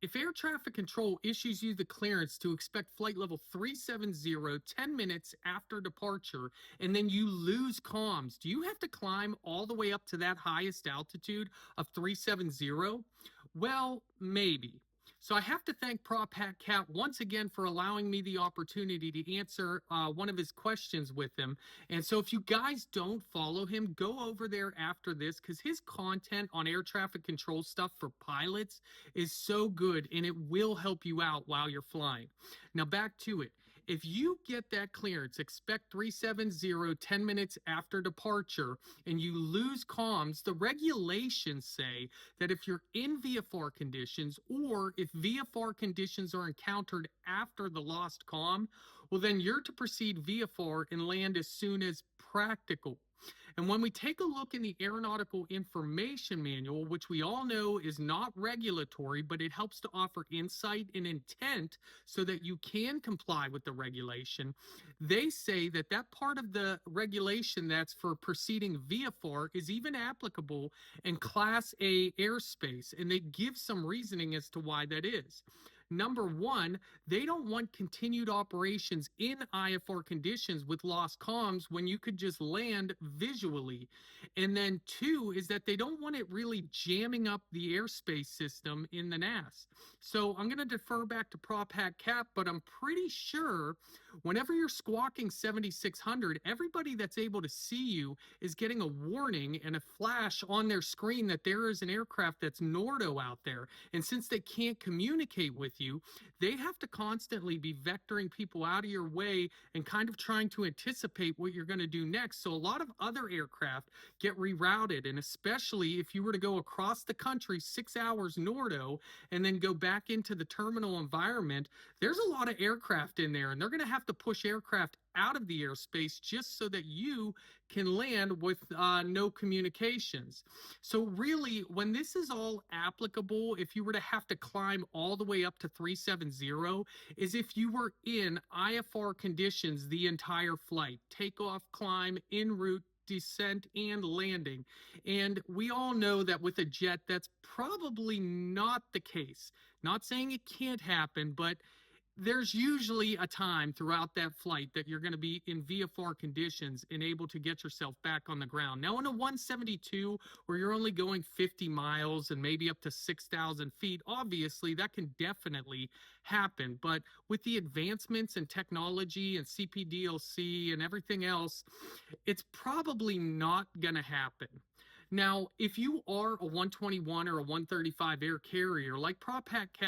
If air traffic control issues you the clearance to expect flight level 370 10 minutes after departure, and then you lose comms, do you have to climb all the way up to that highest altitude of 370? Well, maybe. So I have to thank Prop Hat Cat once again for allowing me the opportunity to answer one of his questions with him. And so if you guys don't follow him, go over there after this because his content on air traffic control stuff for pilots is so good and it will help you out while you're flying. Now, back to it. If you get that clearance, expect 370 10 minutes after departure, and you lose comms, the regulations say that if you're in VFR conditions or if VFR conditions are encountered after the lost comm, well, then you're to proceed VFR and land as soon as practical. And when we take a look in the Aeronautical Information Manual, which we all know is not regulatory, but it helps to offer insight and intent so that you can comply with the regulation, they say that that part of the regulation that's for proceeding VFR is even applicable in Class A airspace. And they give some reasoning as to why that is. Number one, they don't want continued operations in IFR conditions with lost comms when you could just land visually. And then two is that they don't want it really jamming up the airspace system in the NAS. So I'm going to defer back to Prop Hat Cap, but I'm pretty sure whenever you're squawking 7600, everybody that's able to see you is getting a warning and a flash on their screen that there is an aircraft that's Nordo out there. And since they can't communicate with you, they have to constantly be vectoring people out of your way and kind of trying to anticipate what you're going to do next. So a lot of other aircraft get rerouted, and especially if you were to go across the country 6 hours Nordo and then go back into the terminal environment, there's a lot of aircraft in there, and they're going to have to push aircraft out of the airspace just so that you can land with no communications. So really, when this is all applicable, if you were to have to climb all the way up to 370, is if you were in IFR conditions the entire flight, takeoff, climb, en route, descent, and landing. And we all know that with a jet, that's probably not the case. Not saying it can't happen, but there's usually a time throughout that flight that you're going to be in VFR conditions and able to get yourself back on the ground. Now, in a 172, where you're only going 50 miles and maybe up to 6,000 feet, obviously that can definitely happen. But with the advancements in technology and CPDLC and everything else, it's probably not going to happen. Now, if you are a 121 or a 135 air carrier, like Prop Hat Cat